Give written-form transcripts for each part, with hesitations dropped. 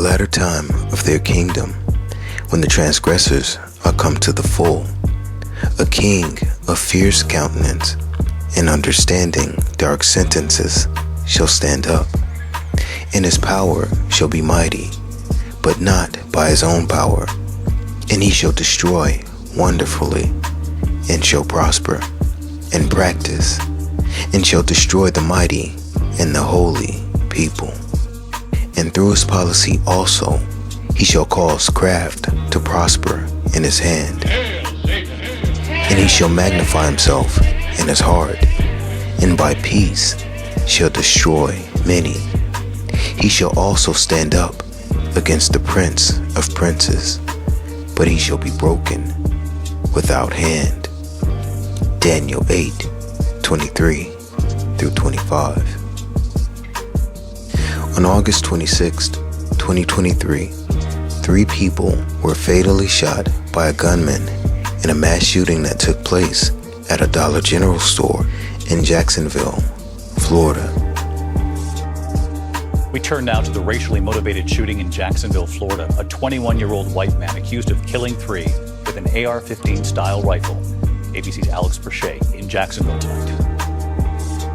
latter time of their kingdom, when the transgressors are come to the full, a king of fierce countenance and understanding dark sentences shall stand up, and his power shall be mighty, but not by his own power, and he shall destroy wonderfully, and shall prosper, and practice, and shall destroy the mighty and the holy people. And through his policy also he shall cause craft to prosper in his hand, and he shall magnify himself in his heart, and by peace shall destroy many. He shall also stand up against the prince of princes, but he shall be broken without hand. Daniel 8:23-25. On August 26, 2023, 3 people were fatally shot by a gunman in a mass shooting that took place at a Dollar General store in Jacksonville, Florida. We turn now to the racially motivated shooting in Jacksonville, Florida. A 21-year-old white man accused of killing 3 with an AR-15 style rifle. ABC's Alex Perche in Jacksonville tonight.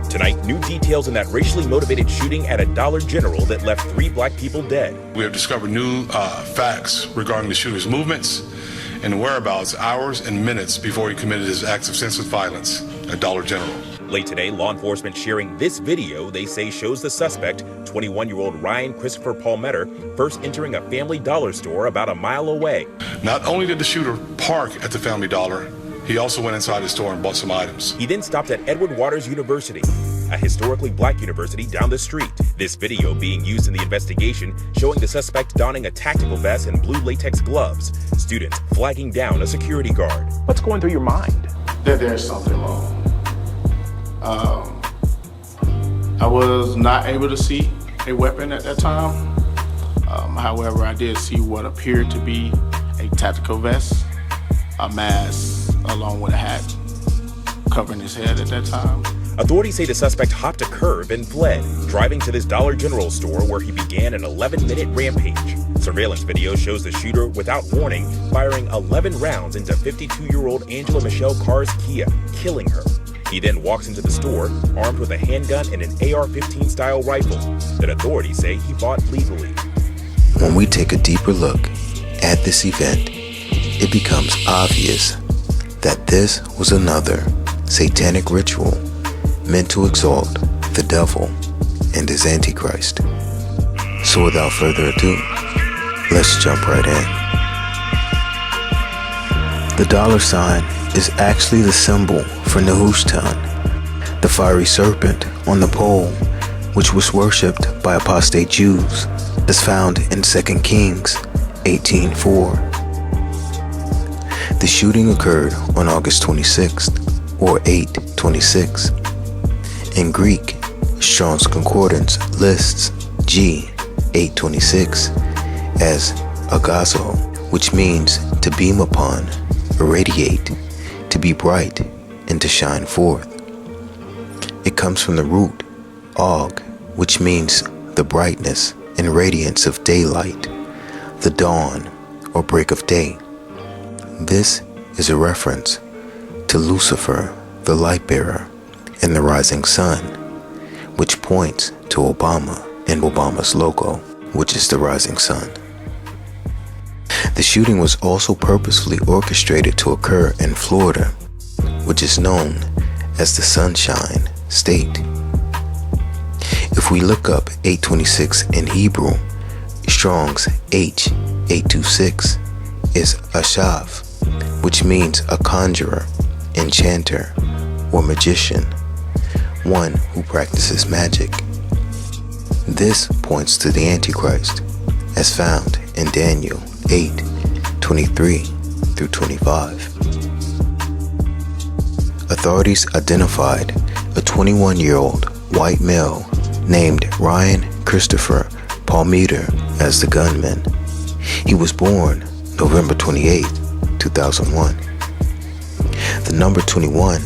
Tonight, new details in that racially motivated shooting at a Dollar General that left 3 black people dead. We have discovered new facts regarding the shooter's movements and whereabouts hours and minutes before he committed his acts of senseless violence at Dollar General. Late today, law enforcement sharing this video they say shows the suspect, 21-year-old Ryan Christopher Palmetter, first entering a Family Dollar store about a mile away. Not only did the shooter park at the Family Dollar, he also went inside the store and bought some items. He then stopped at Edward Waters University, a historically black university down the street. This video being used in the investigation showing the suspect donning a tactical vest and blue latex gloves. Students flagging down a security guard. What's going through your mind? That there's something wrong. I was not able to see a weapon at that time. However, I did see what appeared to be a tactical vest, a mask, along with a hat covering his head at that time. Authorities say the suspect hopped a curb and fled, driving to this Dollar General store where he began an 11-minute rampage. Surveillance video shows the shooter, without warning, firing 11 rounds into 52-year-old Angela Michelle Carr's Kia, killing her. He then walks into the store, armed with a handgun and an AR-15 style rifle that authorities say he bought legally. When we take a deeper look at this event, it becomes obvious that this was another satanic ritual meant to exalt the devil and his antichrist. So without further ado, let's jump right in. The dollar sign is actually the symbol for Nehushtan, the fiery serpent on the pole, which was worshipped by apostate Jews, as found in 2 Kings 18:4. The shooting occurred on August 26th, or 8/26. In Greek, Strong's Concordance lists G 8:26 as agazo, which means to beam upon, irradiate, to be bright, and to shine forth. It comes from the root og, which means the brightness and radiance of daylight, the dawn or break of day. This is a reference to Lucifer, the light bearer, and the rising sun, which points to Obama and Obama's logo, which is the rising sun. The shooting was also purposefully orchestrated to occur in Florida, which is known as the Sunshine State. If we look up 8:26 in Hebrew, Strong's H 826 is Ashav, which means a conjurer, enchanter, or magician, one who practices magic. This points to the Antichrist, as found in Daniel 8:23-25. Authorities identified a 21-year-old white male named Ryan Christopher Palmetter as the gunman. He was born November 28, 2001. The number 21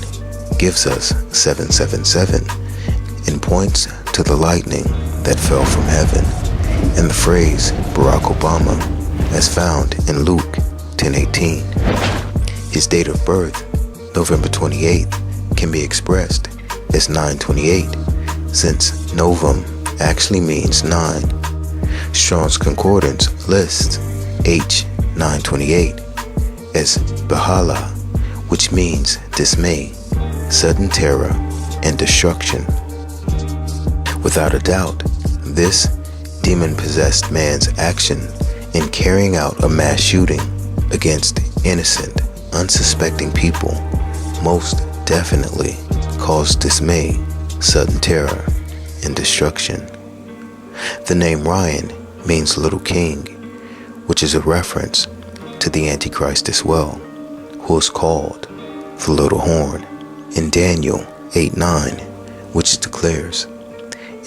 gives us 777 and points to the lightning that fell from heaven and the phrase Barack Obama as found in Luke 10:18. His date of birth, November 28th, can be expressed as 928, since novum actually means 9. Strong's Concordance lists H928 as Bahala, which means dismay, sudden terror, and destruction. Without a doubt, this demon-possessed man's action in carrying out a mass shooting against innocent, unsuspecting people most definitely caused dismay, sudden terror, and destruction. The name Ryan means little king, which is a reference to the Antichrist as well, who is called the little horn in Daniel 8:9, which declares,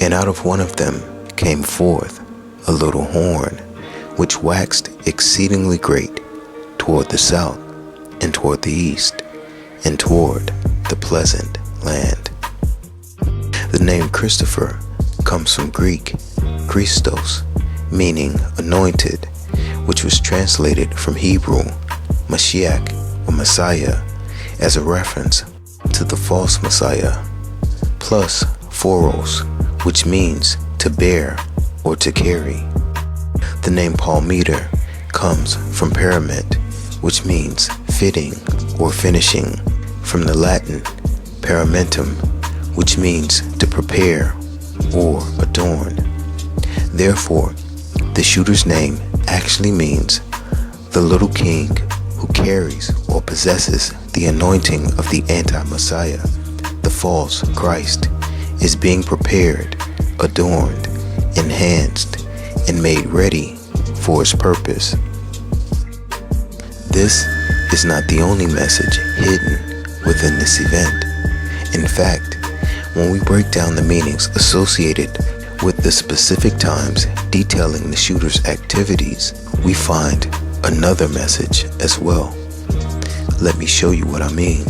"And out of one of them came forth a little horn, which waxed exceedingly great toward the south, and toward the east, and toward the pleasant land." The name Christopher comes from Greek Christos, meaning anointed, which was translated from Hebrew Mashiach or Messiah as a reference to the false Messiah, plus phoros, which means to bear or to carry. The name Palmeter comes from parament, which means fitting or finishing, from the Latin paramentum, which means to prepare or adorn. Therefore, the shooter's name actually means the little king who carries or possesses the anointing of the anti-Messiah, the false Christ, is being prepared, adorned, enhanced, and made ready for his purpose. This is not the only message hidden within this event. In fact, when we break down the meanings associated with the specific times detailing the shooter's activities, we find another message as well. Let me show you what I mean.